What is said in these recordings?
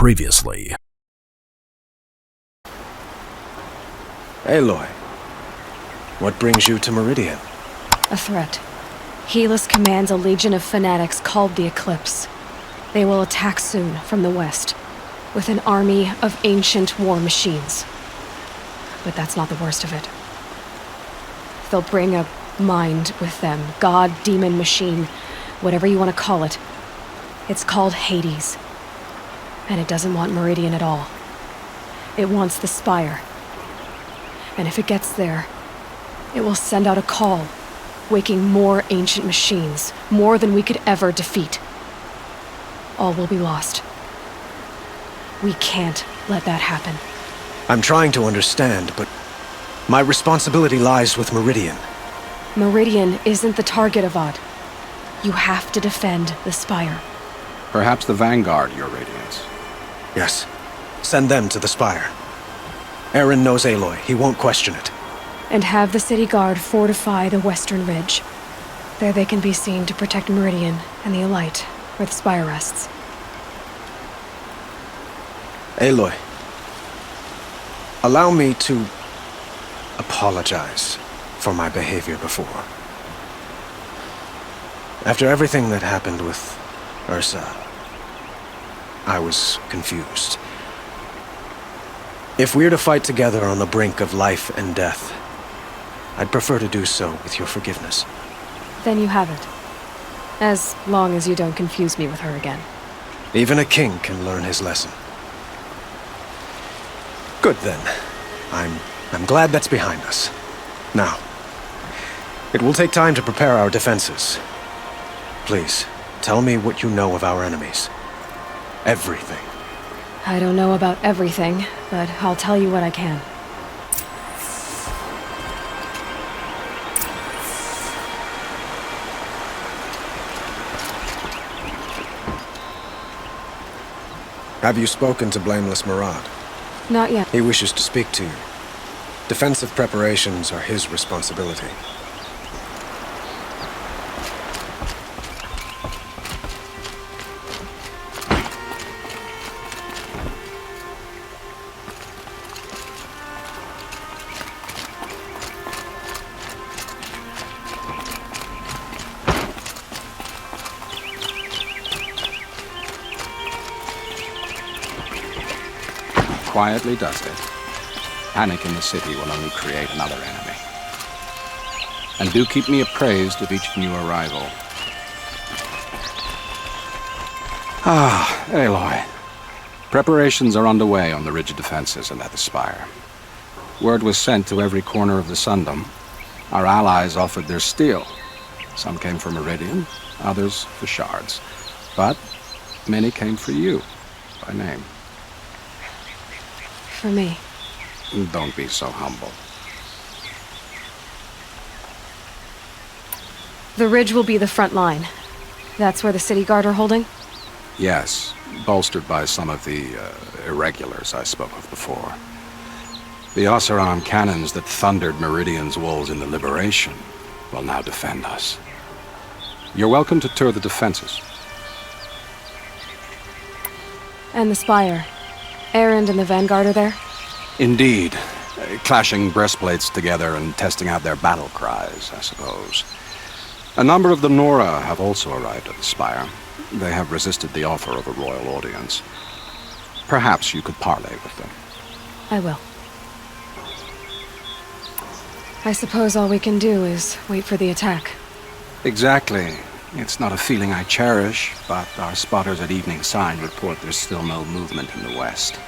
Previously. Aloy, what brings you to Meridian? A threat. Helis commands a legion of fanatics called the Eclipse. They will attack soon from the west, with an army of ancient war machines. But that's not the worst of it. They'll bring a mind with them, god, demon, machine, whatever you want to call it. It's called Hades. And it doesn't want Meridian at all. It wants the Spire. And if it gets there, it will send out a call, waking more ancient machines, more than we could ever defeat. All will be lost. We can't let that happen. I'm trying to understand, but my responsibility lies with Meridian. Meridian isn't the target, Avad. You have to defend the Spire. Perhaps the Vanguard, Your Radiance. Yes. Send them to the Spire. Eren knows Aloy. He won't question it. And have the city guard fortify the western ridge. There they can be seen to protect Meridian and the Elite, where the Spire rests. Aloy, allow me to apologize for my behavior before. After everything that happened with Ursa, I was confused. If we're to fight together on the brink of life and death, I'd prefer to do so with your forgiveness. Then you have it. As long as you don't confuse me with her again. Even a king can learn his lesson. Good then. I'm glad that's behind us. Now, it will take time to prepare our defenses. Please, tell me what you know of our enemies. Everything. I don't know about everything, but I'll tell you what I can. Have you spoken to Blameless Murad? Not yet. He wishes to speak to you. Defensive preparations are his responsibility. Quietly does it. Panic in the city will only create another enemy. And do keep me appraised of each new arrival. Aloy. Preparations are underway on the ridge defenses and at the Spire. Word was sent to every corner of the Sundom. Our allies offered their steel. Some came for Meridian, others for shards. But many came for you, by name. For me. Don't be so humble. The ridge will be the front line. That's where the city guard are holding? Yes, bolstered by some of the irregulars I spoke of before. The Oseram cannons that thundered Meridian's walls in the Liberation will now defend us. You're welcome to tour the defenses. And the Spire. Erend and the Vanguard are there? Indeed. Clashing breastplates together and testing out their battle cries, I suppose. A number of the Nora have also arrived at the Spire. They have resisted the offer of a royal audience. Perhaps you could parley with them. I will. I suppose all we can do is wait for the attack. Exactly. It's not a feeling I cherish, but our spotters at Evening Sign report there's still no movement in the west.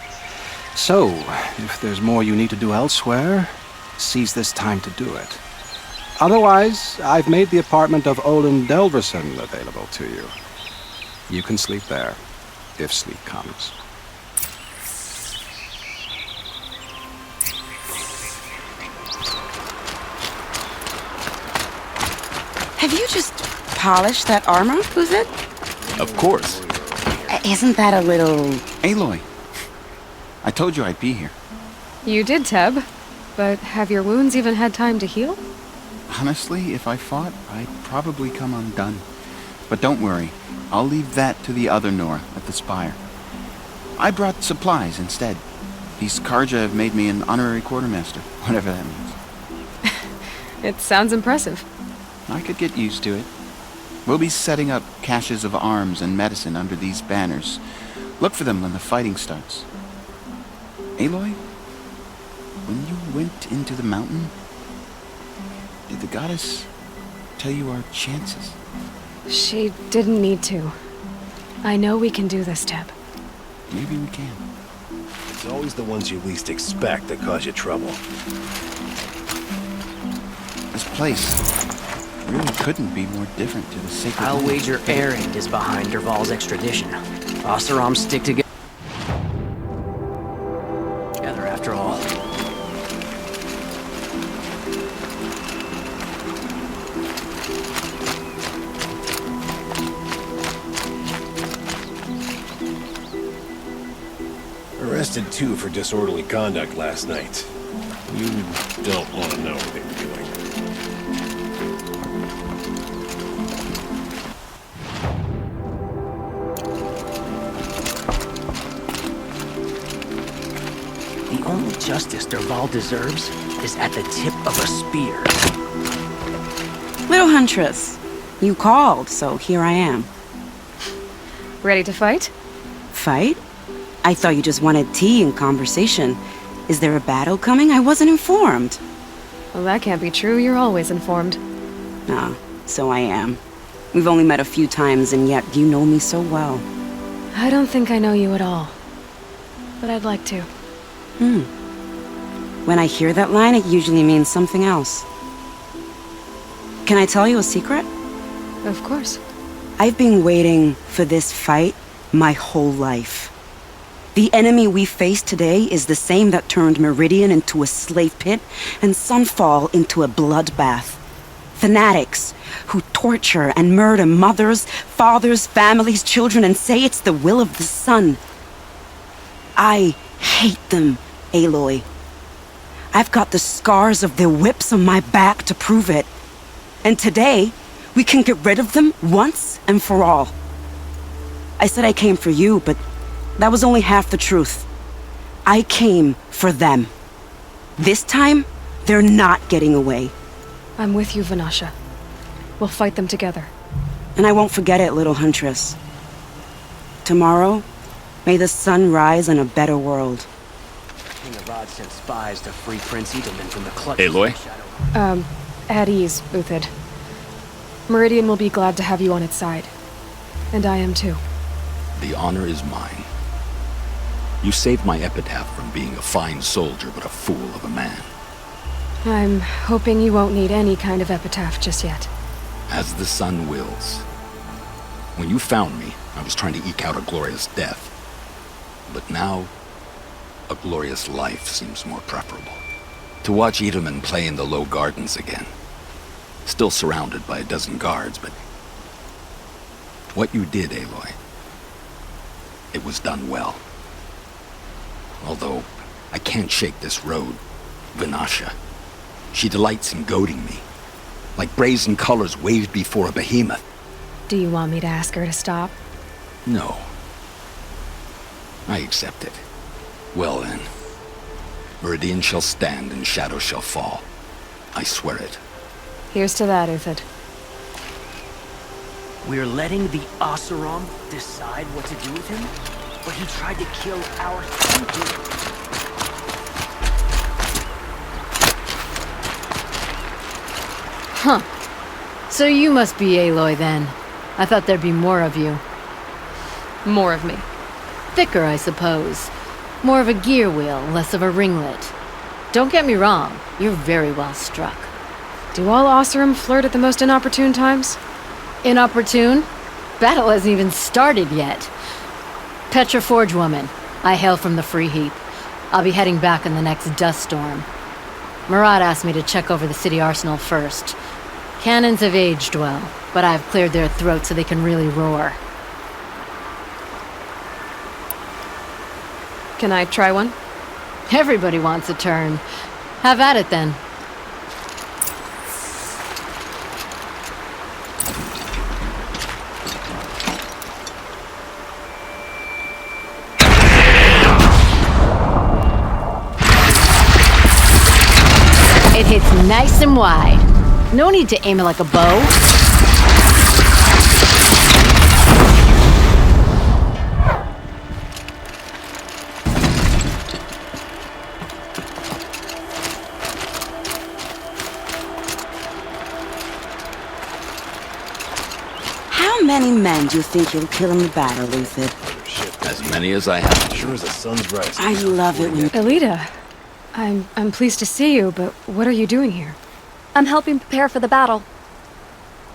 So, if there's more you need to do elsewhere, seize this time to do it. Otherwise, I've made the apartment of Olin Delverson available to you. You can sleep there, if sleep comes. Have you just polished that armor, Uzet? Of course. Isn't that a little... Aloy, I told you I'd be here. You did, Teb. But have your wounds even had time to heal? Honestly, if I fought, I'd probably come undone. But don't worry, I'll leave that to the other Nora at the Spire. I brought supplies instead. These Karja have made me an honorary quartermaster, whatever that means. It sounds impressive. I could get used to it. We'll be setting up caches of arms and medicine under these banners. Look for them when the fighting starts. Aloy, when you went into the mountain, did the goddess tell you our chances? She didn't need to. I know we can do this, Teb. Maybe we can. It's always the ones you least expect that cause you trouble. This place really couldn't be more different to the sacred I'll land. wager Erend is behind Dervahl's extradition. Oseram stick together after all. Arrested 2 for disorderly conduct last night. You don't want to know what they were doing. The only justice Dervahl deserves is at the tip of a spear. Little Huntress, you called, so here I am. Ready to fight? Fight? I thought you just wanted tea and conversation. Is there a battle coming? I wasn't informed. Well, that can't be true. You're always informed. Ah, so I am. We've only met a few times, and yet you know me so well. I don't think I know you at all. But I'd like to. When I hear that line, it usually means something else. Can I tell you a secret? Of course. I've been waiting for this fight my whole life. The enemy we face today is the same that turned Meridian into a slave pit and Sunfall into a bloodbath. Fanatics who torture and murder mothers, fathers, families, children, and say it's the will of the sun. I hate them, Aloy. I've got the scars of their whips on my back to prove it. And today, we can get rid of them once and for all. I said I came for you, but that was only half the truth. I came for them. This time, they're not getting away. I'm with you, Vanasha. We'll fight them together. And I won't forget it, little Huntress. Tomorrow, may the sun rise in a better world. King Avad sent spies to free Prince Edelman from the clutches Aloy? of the Shadow. At ease, Uthid. Meridian will be glad to have you on its side. And I am too. The honor is mine. You saved my epitaph from being a fine soldier, but a fool of a man. I'm hoping you won't need any kind of epitaph just yet. As the sun wills. When you found me, I was trying to eke out a glorious death. But now, a glorious life seems more preferable. To watch Edelman play in the low gardens again. Still surrounded by a dozen guards, but... what you did, Aloy, it was done well. Although, I can't shake this road, Vanasha. She delights in goading me, like brazen colors waved before a behemoth. Do you want me to ask her to stop? No. I accept it. Well then, Meridian shall stand and Shadow shall fall. I swear it. Here's to that, Uthid. We're letting the Oseram decide what to do with him? But he tried to kill our thinking. Huh. So you must be Aloy then. I thought there'd be more of you. More of me. Thicker, I suppose. More of a gear wheel, less of a ringlet. Don't get me wrong, you're very well struck. Do all Oseram flirt at the most inopportune times? Inopportune? Battle hasn't even started yet. Petra Forge woman. I hail from the Free Heap. I'll be heading back in the next dust storm. Murad asked me to check over the city arsenal first. Cannons have aged well, but I've cleared their throats so they can really roar. Can I try one? Everybody wants a turn. Have at it then. Nice and wide. No need to aim it like a bow. How many men do you think you'll kill in the battle, Luthid? As many as I have. Sure as the sun's rising. I love it when Elita, I'm pleased to see you, but what are you doing here? I'm helping prepare for the battle.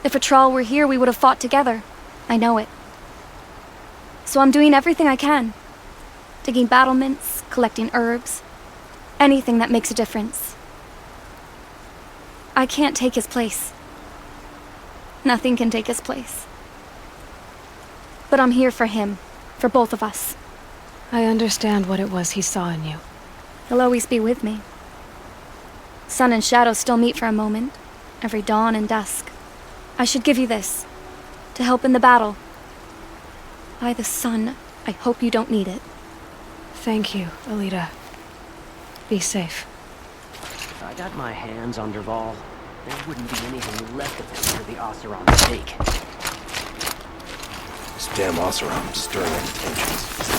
If Atral were here, we would have fought together. I know it. So I'm doing everything I can. Digging battlements, collecting herbs. Anything that makes a difference. I can't take his place. Nothing can take his place. But I'm here for him. For both of us. I understand what it was he saw in you. He'll always be with me. Sun and shadow still meet for a moment. Every dawn and dusk. I should give you this. To help in the battle. By the sun, I hope you don't need it. Thank you, Elita. Be safe. If I got my hands on Dervahl, there wouldn't be anything left of him for the Oseram to take. This damn Oseram stirring any tensions.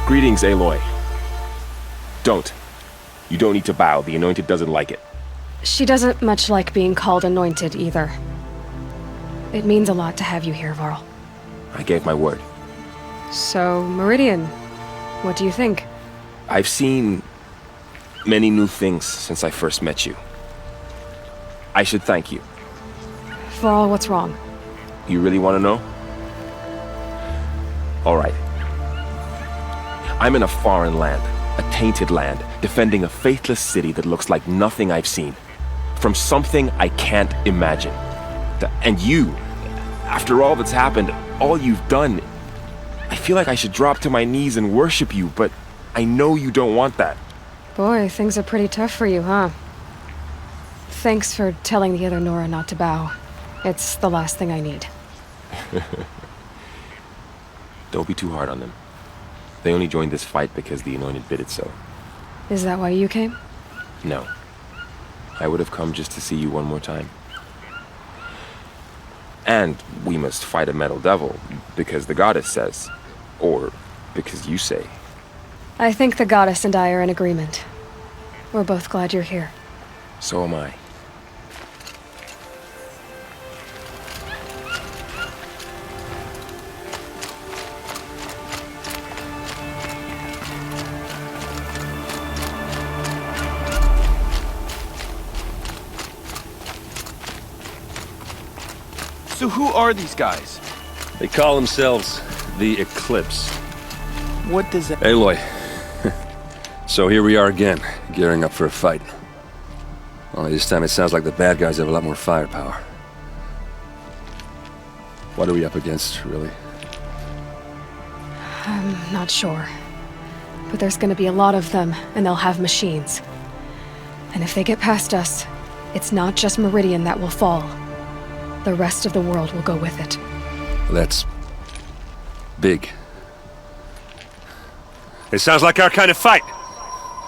Greetings, Aloy. Don't. You don't need to bow. The Anointed doesn't like it. She doesn't much like being called anointed either. It means a lot to have you here, Varl. I gave my word. So, Meridian, what do you think? I've seen many new things since I first met you. I should thank you. Varl, what's wrong? You really want to know? All right. I'm in a foreign land, a tainted land, defending a faithless city that looks like nothing I've seen. From something I can't imagine. And you, after all that's happened, all you've done, I feel like I should drop to my knees and worship you, but I know you don't want that. Boy, things are pretty tough for you, huh? Thanks for telling the other Nora not to bow. It's the last thing I need. Don't be too hard on them. They only joined this fight because the Anointed bid it so. Is that why you came? No. I would have come just to see you one more time. And we must fight a metal devil, because the goddess says. Or because you say. I think the goddess and I are in agreement. We're both glad you're here. So am I. So who are these guys? They call themselves the Eclipse. What does that... Aloy. So here we are again, gearing up for a fight. Only this time it sounds like the bad guys have a lot more firepower. What are we up against, really? I'm not sure. But there's gonna be a lot of them, and they'll have machines. And if they get past us, it's not just Meridian that will fall. The rest of the world will go with it. That's big. It sounds like our kind of fight.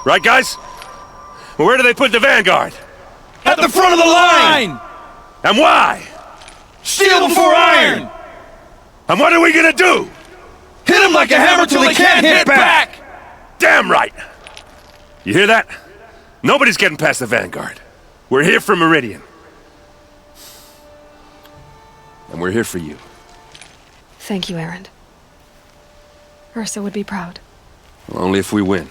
Right, guys? Well, where do they put the Vanguard? At the front of the line! And why? Steel before iron! And what are we gonna do? Hit them like a hammer till they can't hit back! Damn right! You hear that? Nobody's getting past the Vanguard. We're here for Meridian. And we're here for you. Thank you, Erend. Ursa would be proud. Well, only if we win.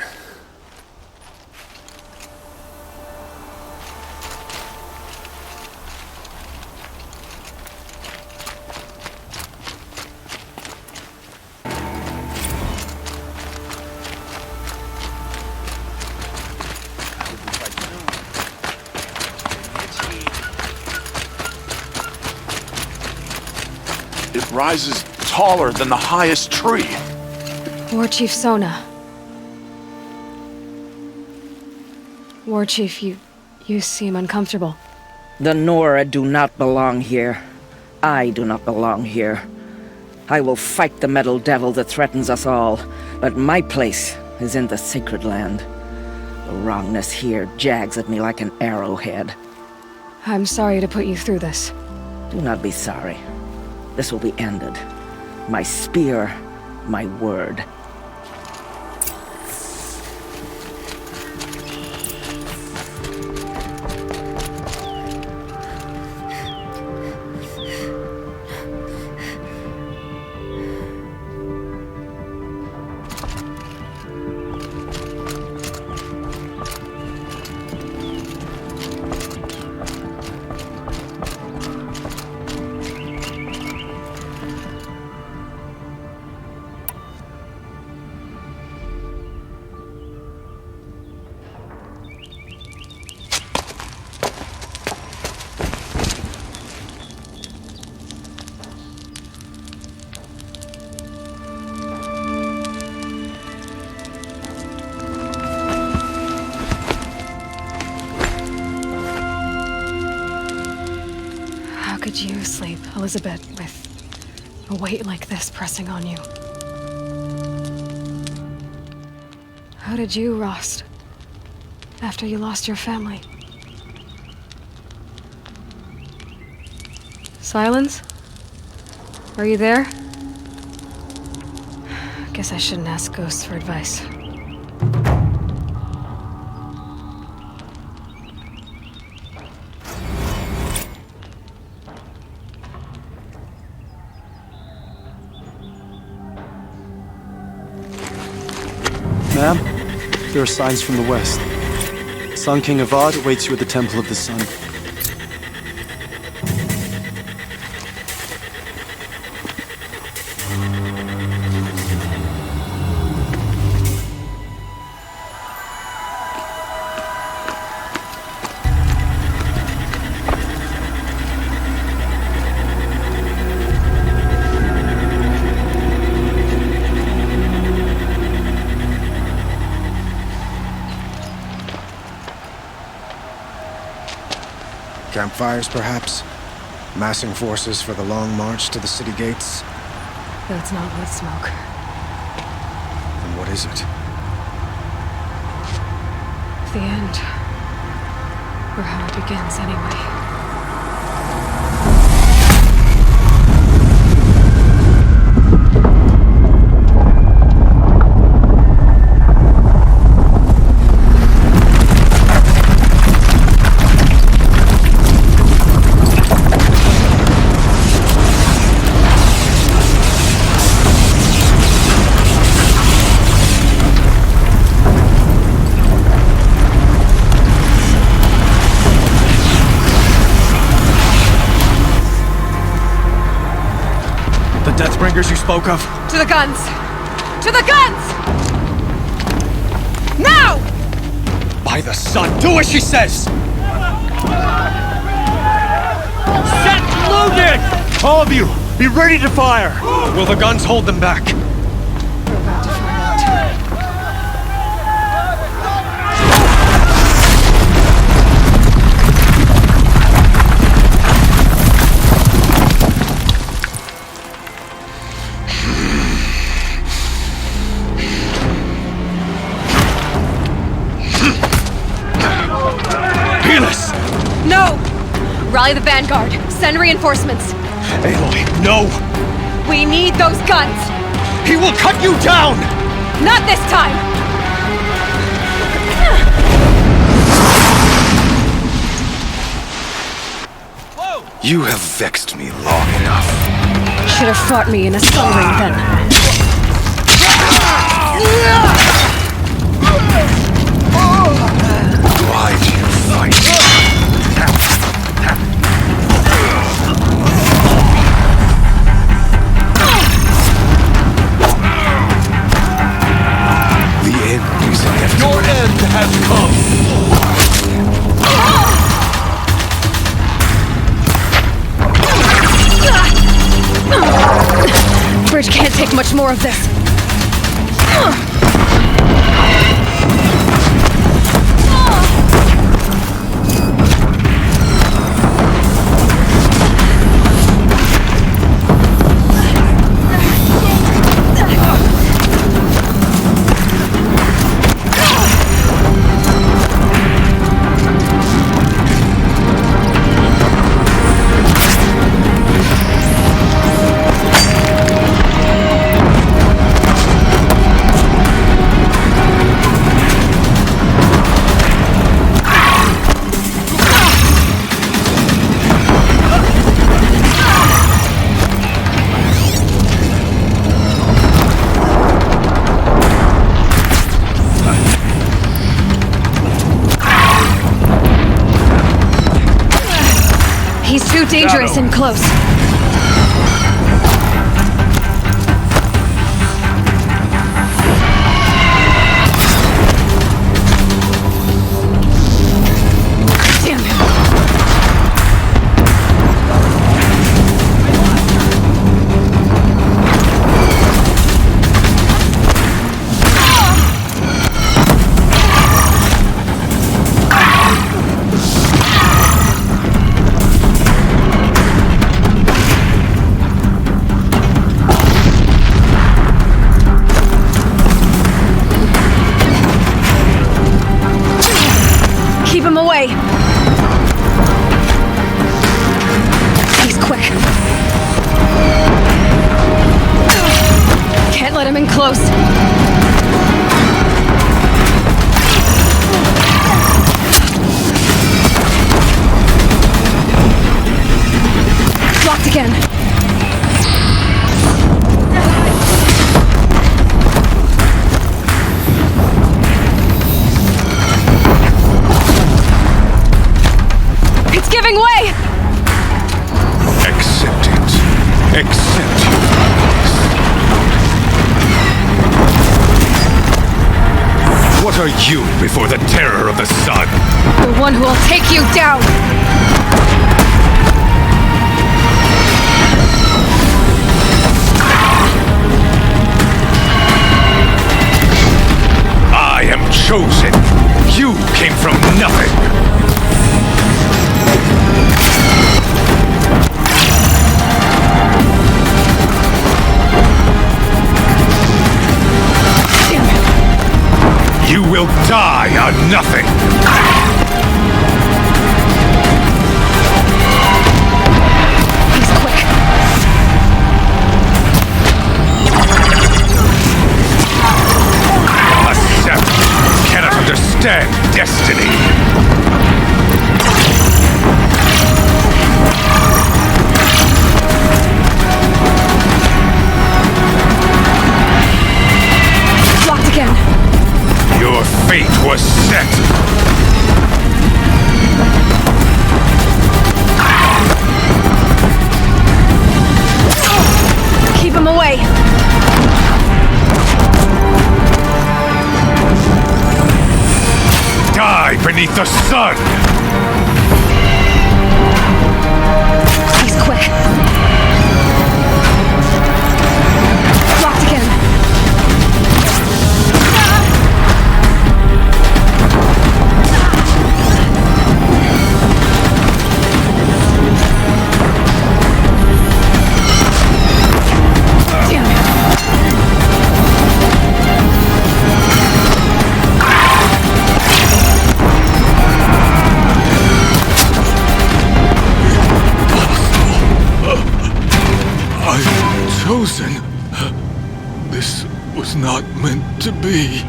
It rises taller than the highest tree. War Chief Sona. War Chief, you seem uncomfortable. The Nora do not belong here. I do not belong here. I will fight the metal devil that threatens us all, but my place is in the sacred land. The wrongness here jags at me like an arrowhead. I'm sorry to put you through this. Do not be sorry. This will be ended. My spear, my word. How could you sleep, Elizabeth, with a weight like this pressing on you? How did you, Rost, after you lost your family? Silence? Are you there? Guess I shouldn't ask ghosts for advice. Ma'am, there are signs from the west. Sun King Avad awaits you at the Temple of the Sun. Campfires, perhaps? Massing forces for the long march to the city gates? That's not wood smoke. Then what is it? The end. Or how it begins, anyway. Deathbringers you spoke of? To the guns! To the guns! Now! By the sun, do as she says! Set loaded! All of you, be ready to fire! Will the guns hold them back? We're about to find out. No! Rally the vanguard. Send reinforcements. Aloy, no! We need those guns! He will cut you down! Not this time! You have vexed me long enough. Should have fought me in a sun ring then. Why do you fight? The end is inevitable. Your end has come! Bridge can't take much more of this. dangerous and close. Damn him. Keep him away. He's quick. Can't let him in close. Locked again. It's giving way! Accept it. Accept it. What are you before the terror of the sun? The one who will take you down! I am chosen. You came from nothing. You will die on nothing! He's quick. A savage cannot understand destiny! Locked again. Your fate was set! Keep him away. Die beneath the sun! He's quick. Locked again. Damn it. I'm chosen. This was not meant to be.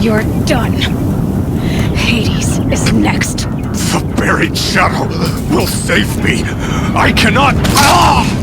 You're done. Hades is next. The buried shadow will save me. I cannot. Ah!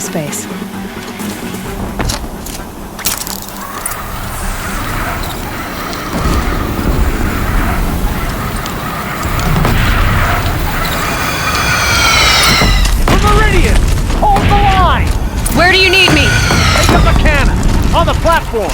space. Meridian! Hold the line! Where do you need me? Take up the cannon! On the platform!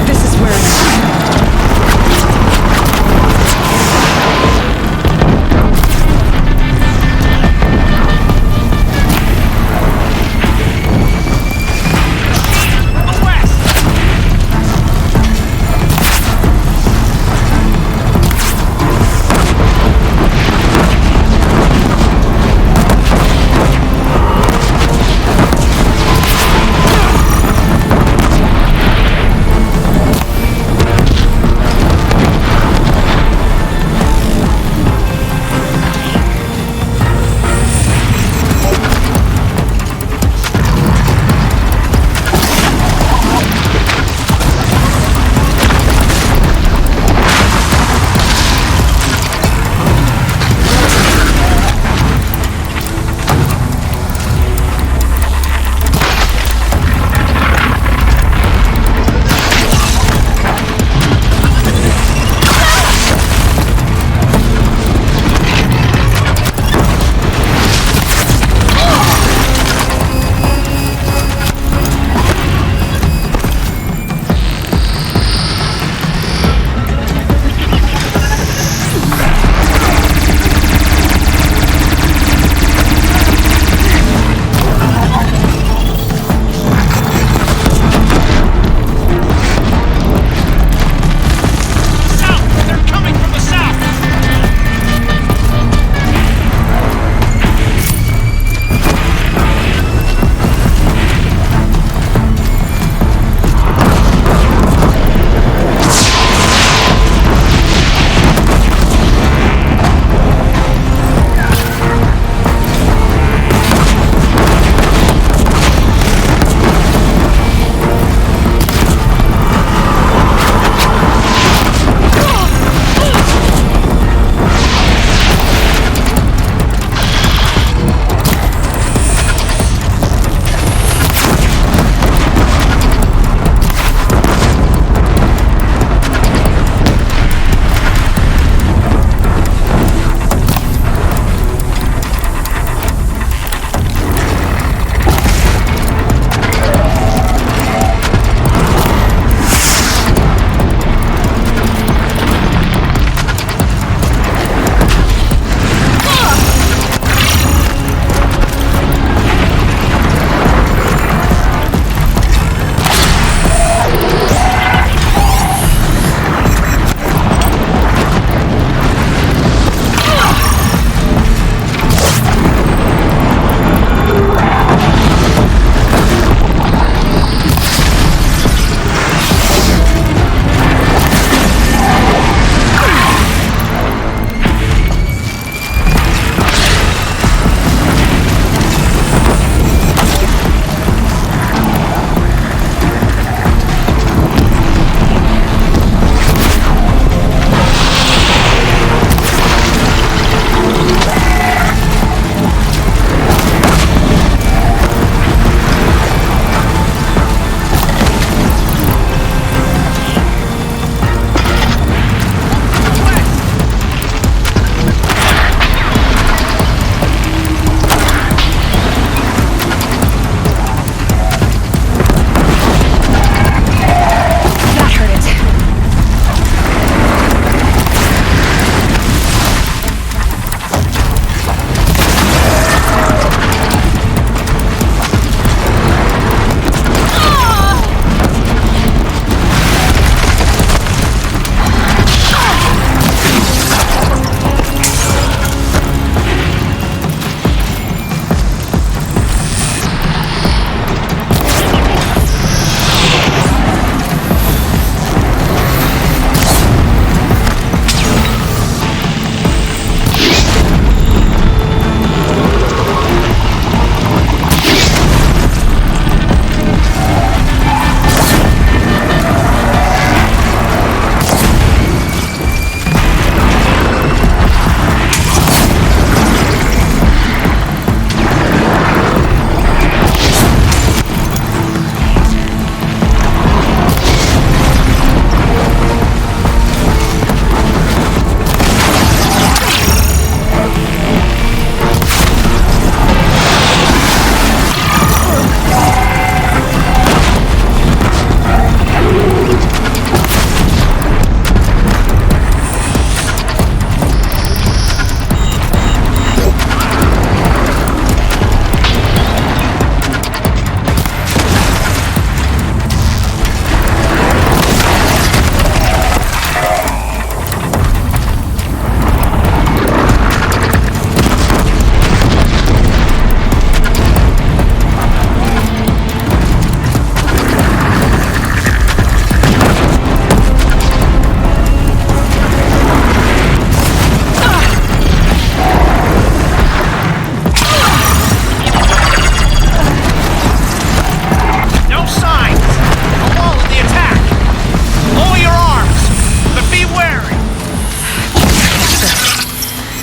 This is where it's...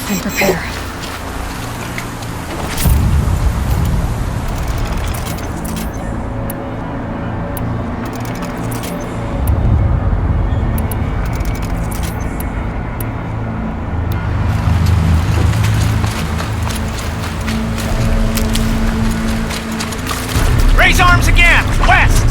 and prepare. Raise arms again! West!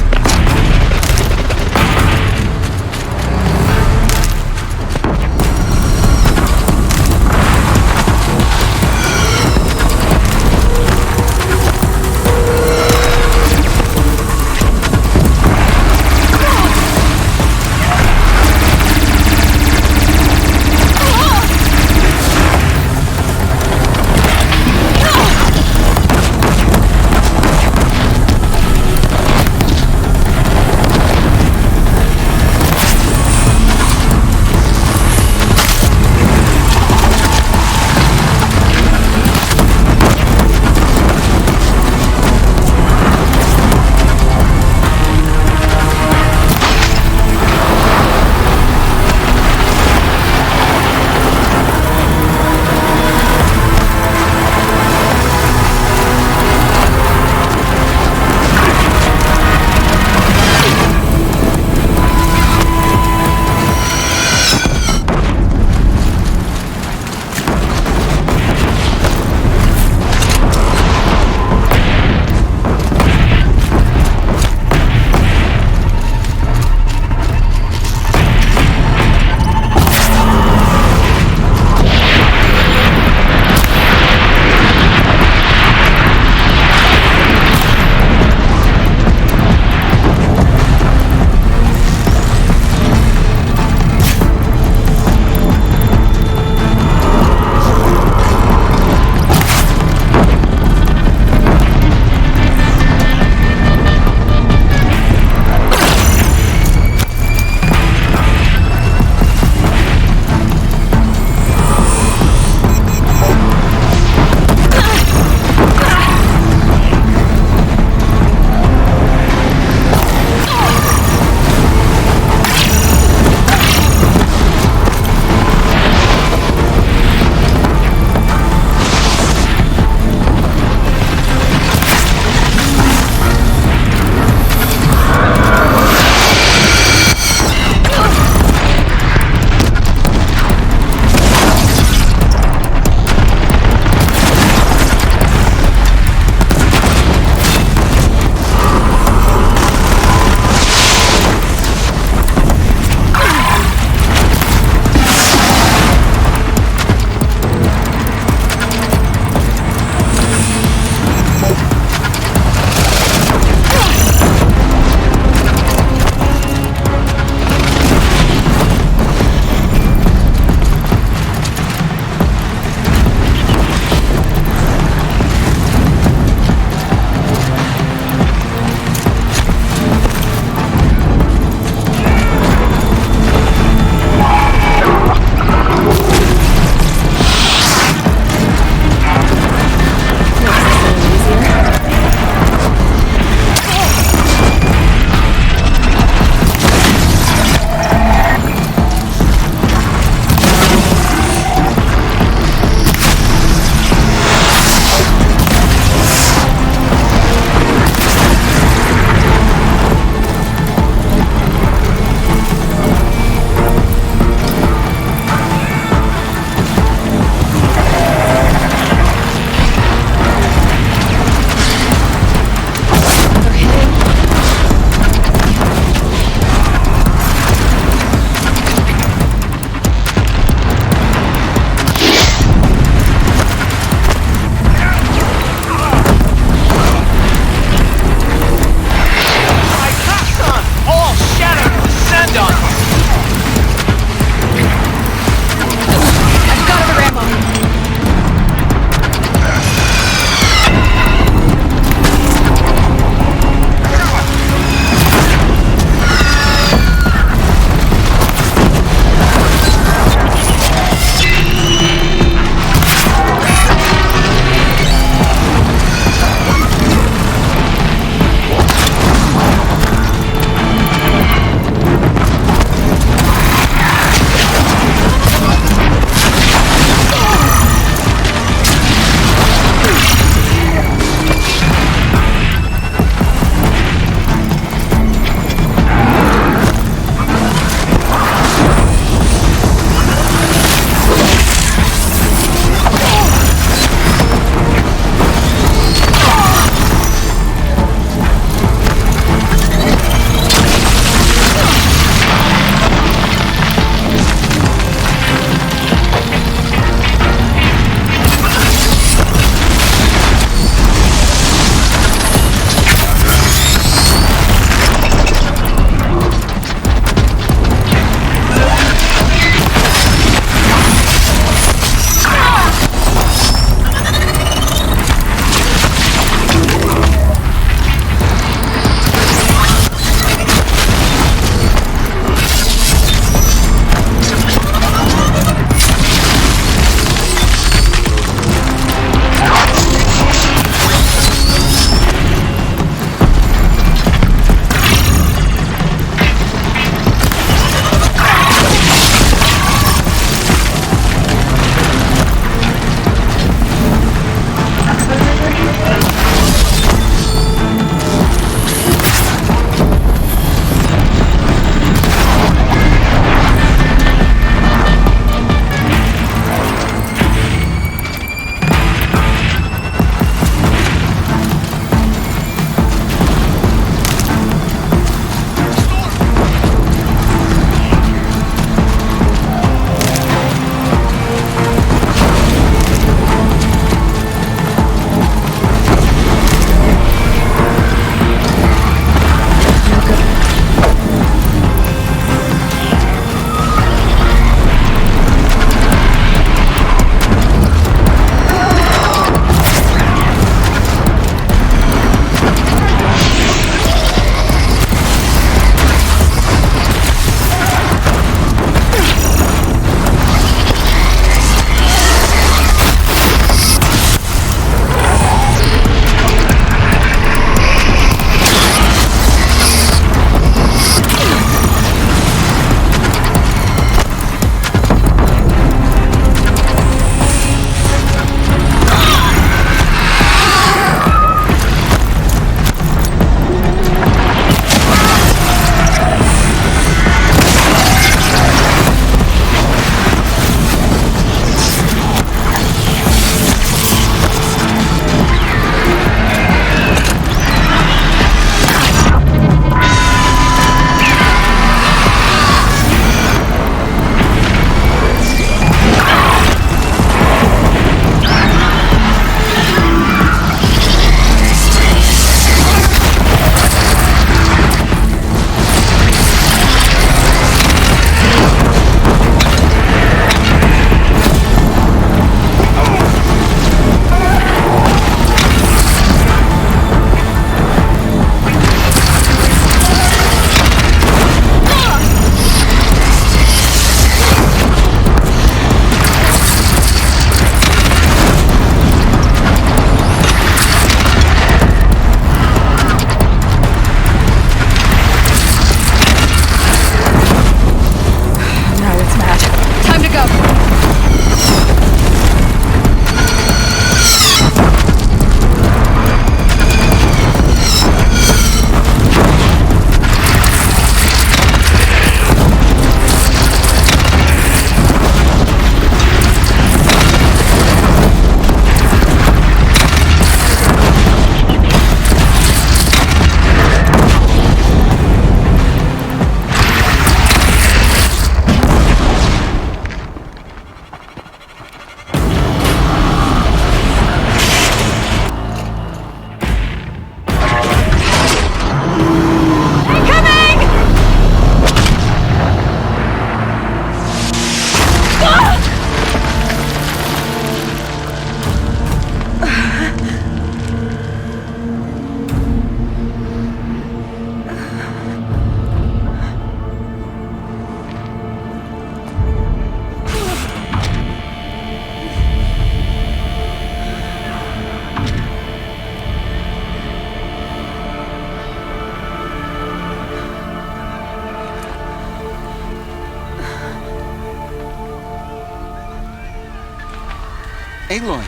Aloy!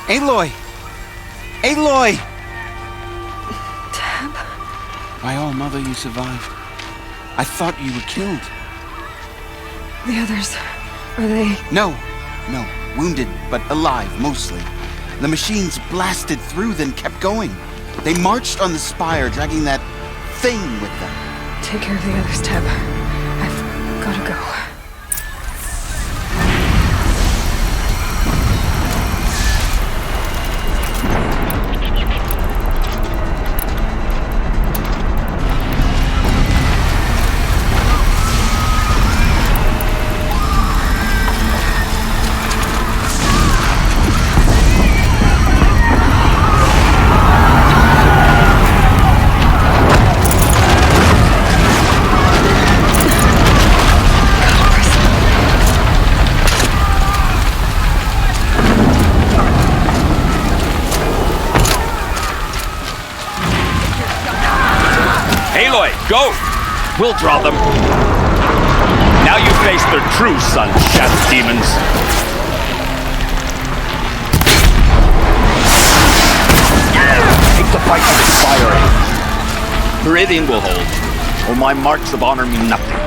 Aloy! Aloy! Tab? My all mother, you survived. I thought you were killed. The others, are they... No. Wounded, but alive, mostly. The machines blasted through, then kept going. They marched on the spire, dragging that thing with them. Take care of the others, Tab. I've gotta go. Aloy, go! We'll draw them. Now you face their true sun, shadow demons. Take the fight to the spire. Meridian will hold, or my marks of honor mean nothing.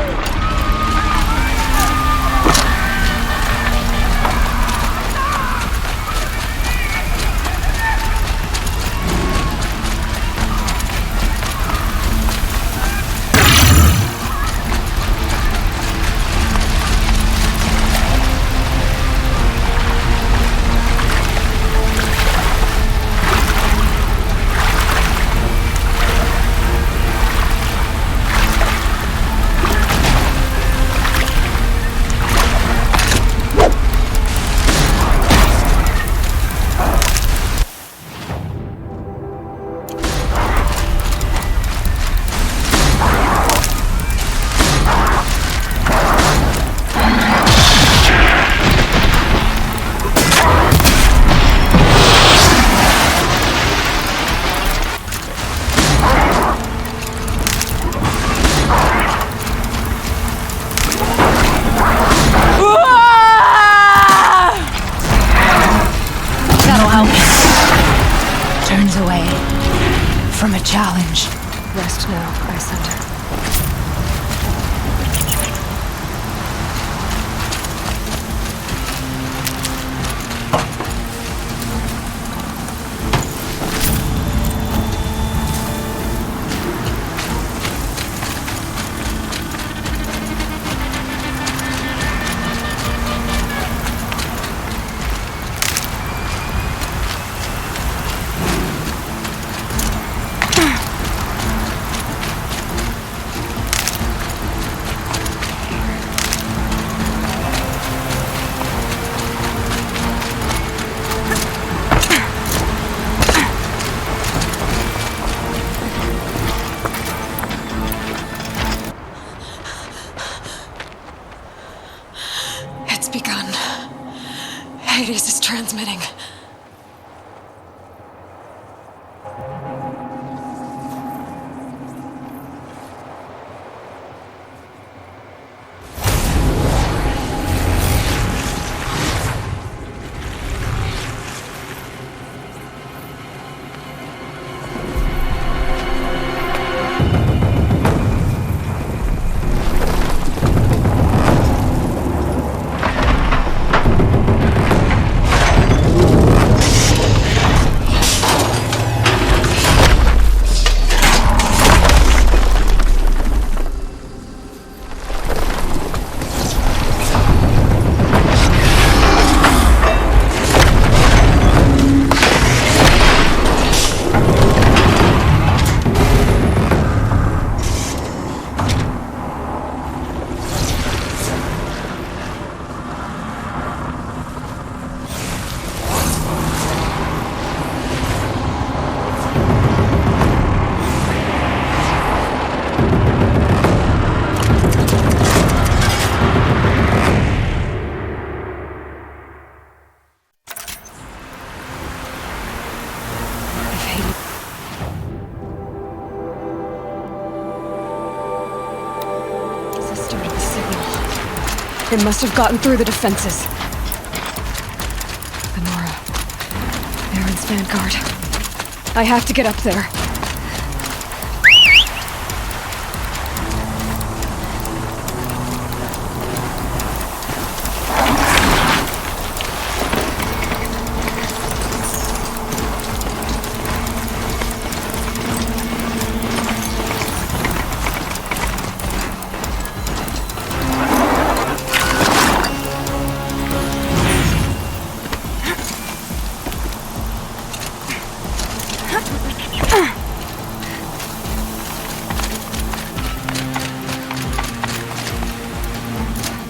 Turns away from a challenge. Rest now, Iyslander. It's begun. Hades is transmitting. It must have gotten through the defenses. The Nora. Aaron's vanguard. I have to get up there.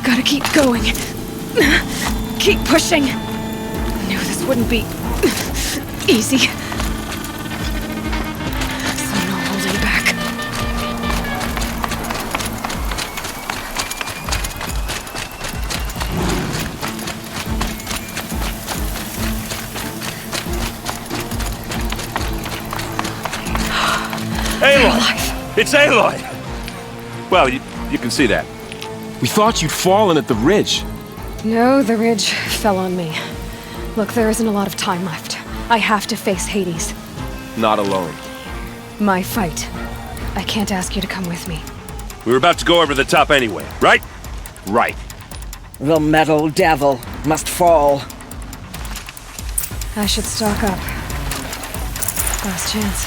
Gotta keep going. Keep pushing. Knew this wouldn't be easy. So no holding back. Aloy! It's Aloy! Well, you can see that. We thought you'd fallen at the ridge. No, the ridge fell on me. Look, there isn't a lot of time left. I have to face Hades. Not alone. My fight. I can't ask you to come with me. We were about to go over the top anyway, right? Right. The metal devil must fall. I should stock up. Last chance.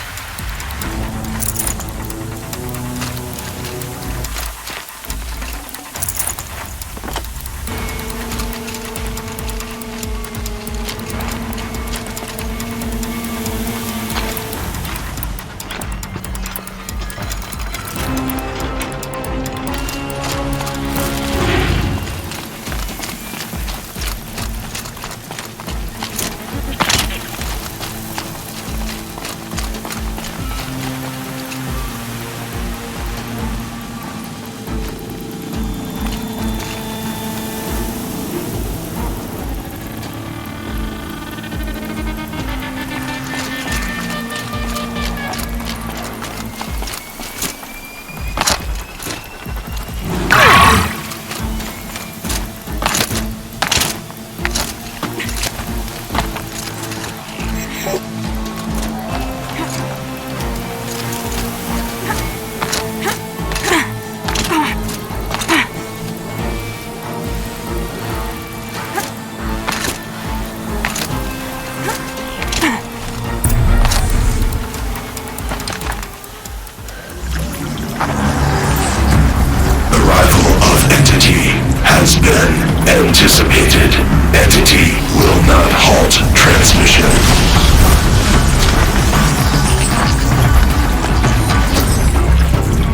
has been anticipated. Entity will not halt transmission.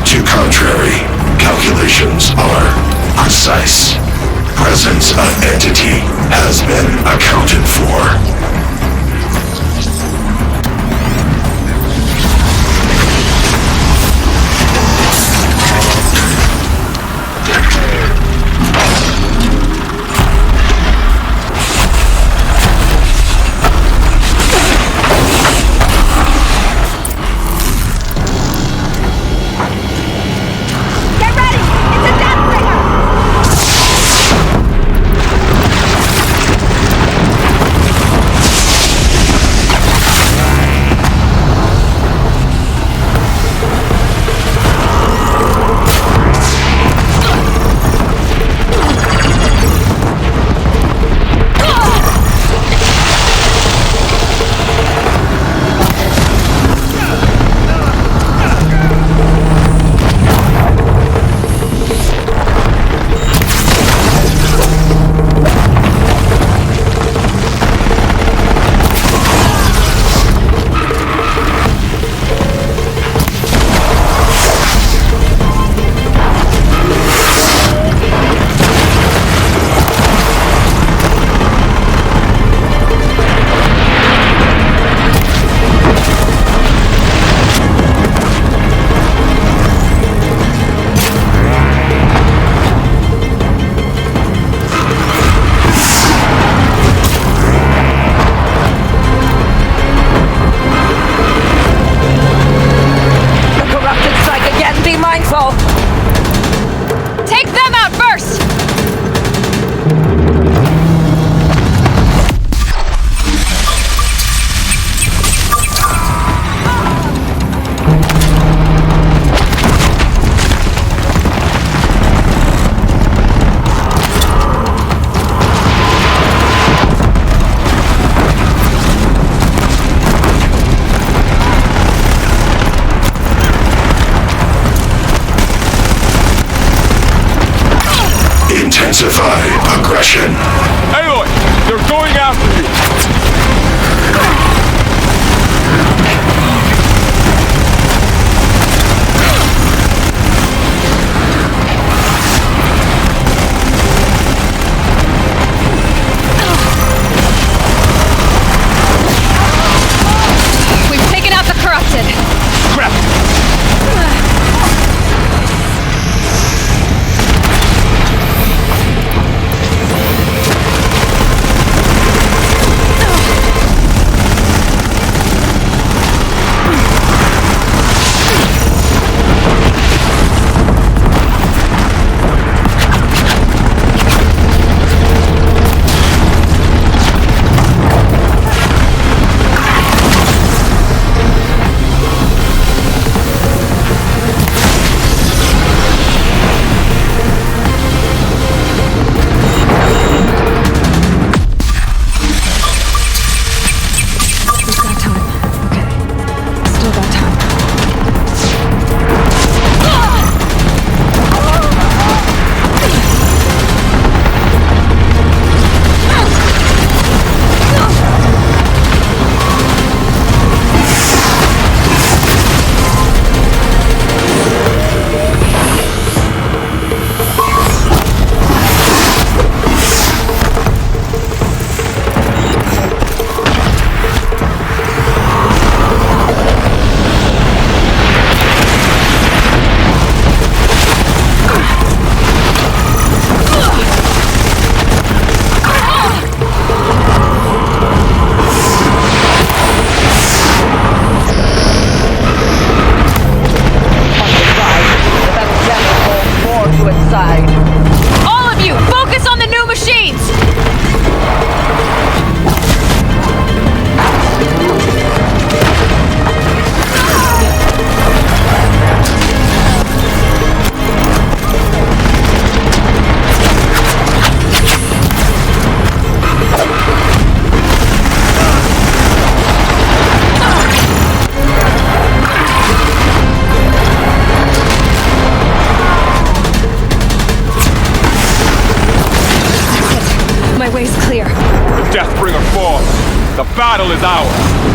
To contrary, calculations are precise. Presence of entity has been accounted for. Deathbringer fall. The battle is ours.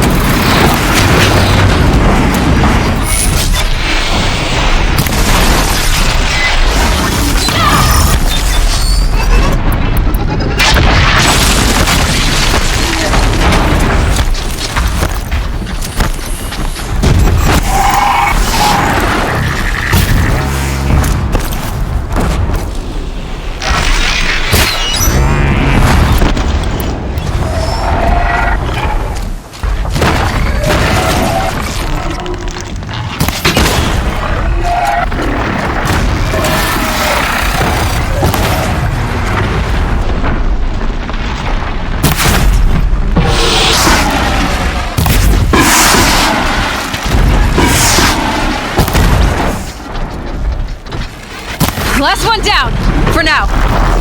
Last one down, for now.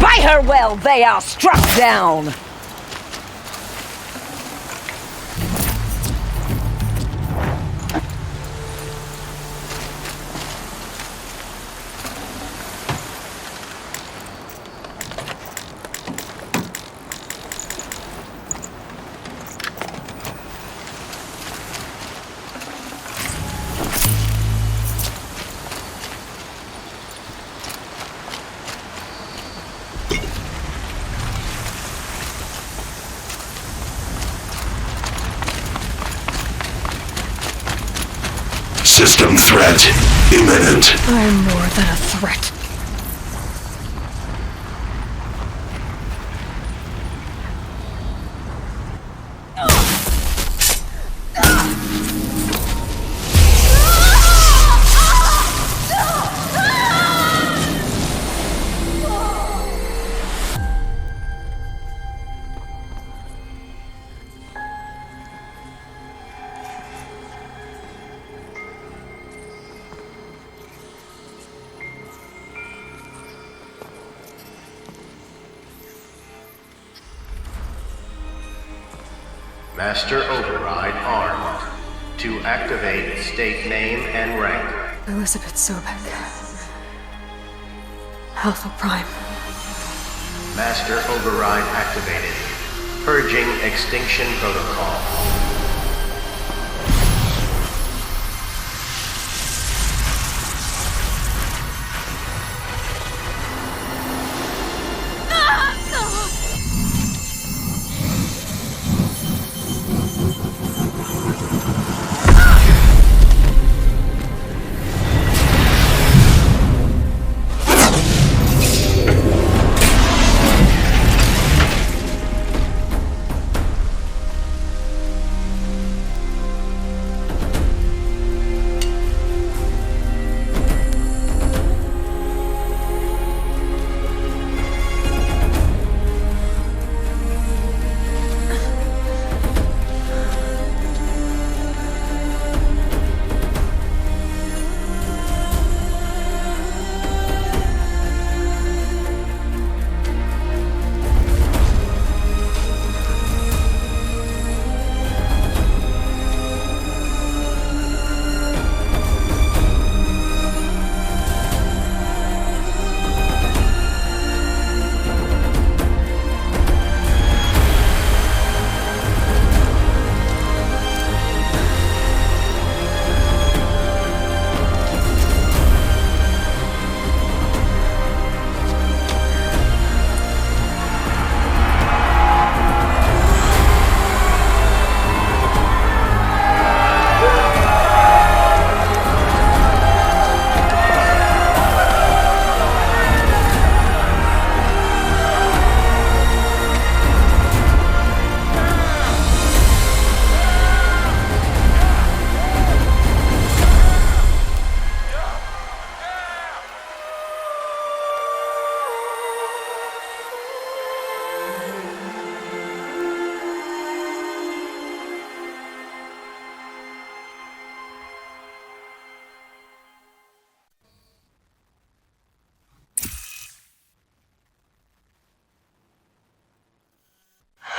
Fight her well, they are struck down. System threat imminent. I'm more than a threat. Master Override armed. To activate, state name and rank. Elizabeth Sobek. Alpha Prime. Master Override activated. Purging Extinction Protocol.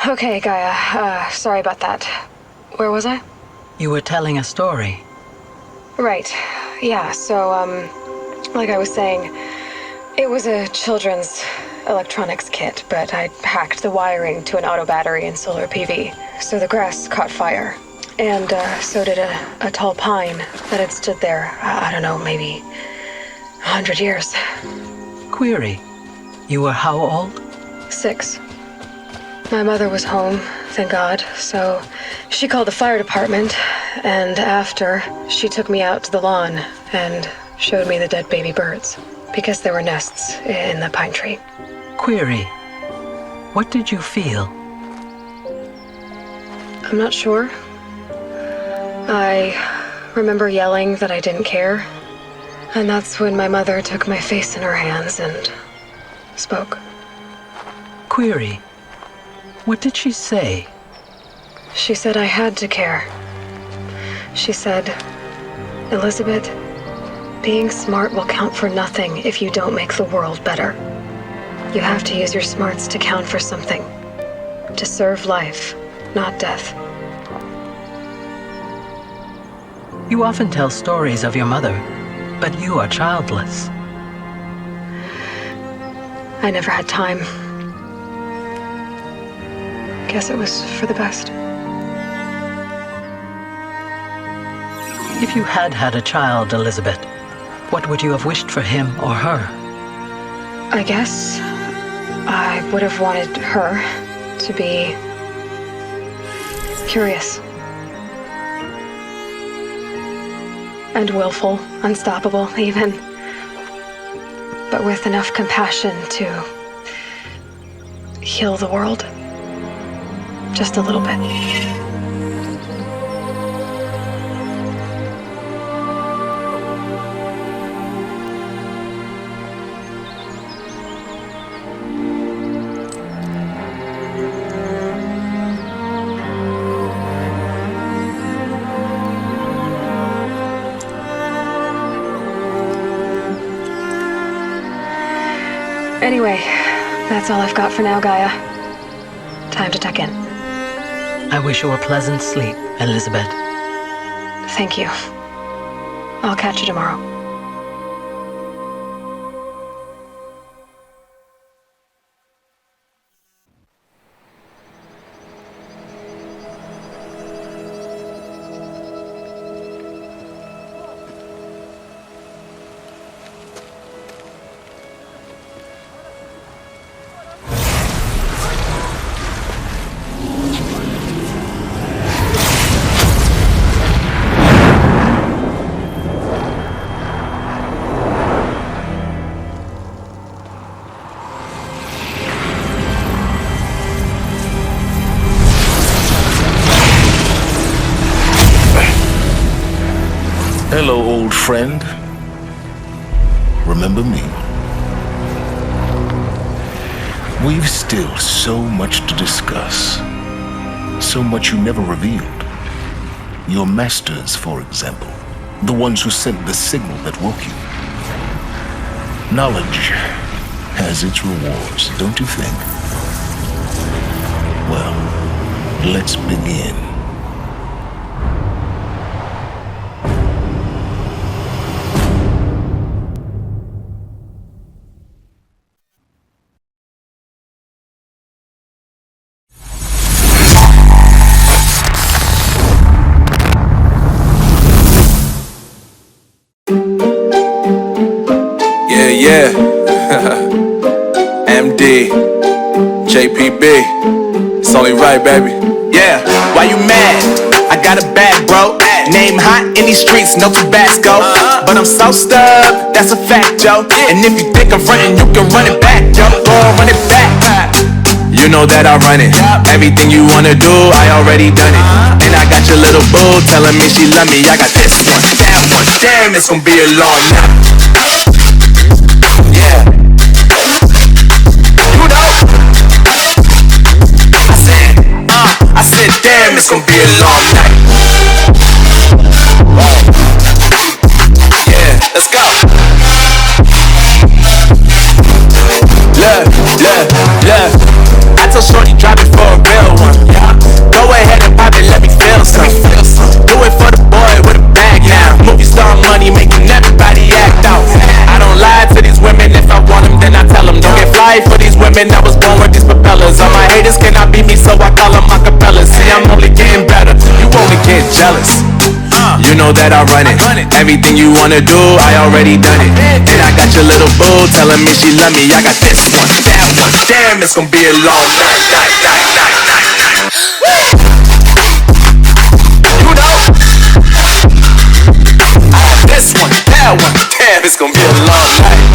Okay, Gaia. Sorry about that. Where was I? You were telling a story. Right. Yeah, so, like I was saying, it was a children's electronics kit, but I'd hacked the wiring to an auto battery and solar PV. So the grass caught fire. And so did a tall pine that had stood there, I don't know, maybe 100 years. Query, you were how old? 6. My mother was home, thank God, so she called the fire department, and after, she took me out to the lawn and showed me the dead baby birds, because there were nests in the pine tree. Query, what did you feel? I'm not sure. I remember yelling that I didn't care, and that's when my mother took my face in her hands and spoke. Query, what did she say? She said I had to care. She said, Elizabeth, being smart will count for nothing if you don't make the world better. You have to use your smarts to count for something. To serve life, not death. You often tell stories of your mother, but you are childless. I never had time. Guess it was for the best. If you had had a child, Elizabeth, what would you have wished for him or her? I guess I would have wanted her to be curious. And willful, unstoppable even. But with enough compassion to heal the world. Just a little bit. Anyway, that's all I've got for now, Gaia. Time to tuck in. I wish you a pleasant sleep, Elizabeth. Thank you. I'll catch you tomorrow. Hello, old friend. Remember me? We've still so much to discuss. So much you never revealed. Your masters, for example. The ones who sent the signal that woke you. Knowledge has its rewards, don't you think? Well, let's begin. Yeah, MD, JPB, it's only right, baby. Yeah, why you mad? I got a bag, bro. Name hot in these streets, no Tabasco. But I'm so stubbed, that's a fact, Joe. And if you think I'm frontin', you can run it back, Joe. Go on, run it back. You know that I run it. Everything you wanna do, I already done it. And I got your little boo telling me she love me. I got this one, that one. Damn, it's gonna be a long night. Yeah. You know. I said, damn, it's gonna be a long night. Yeah, let's go. Look. I told Shorty drop it for a real one. Go ahead and pop it, let me feel some. Do it for the boy with a bag now. Movie star money making everybody act out. I don't lie to these women. If I want them, then I tell them. Don't get fly for these know that I run it. Everything you wanna do, I already done it. And I got your little boo telling me she love me. I got this one, that one. Damn, it's gonna be a long night, night, night, night, night, night. You know, I got this one, that one. Damn, it's gonna be a long night.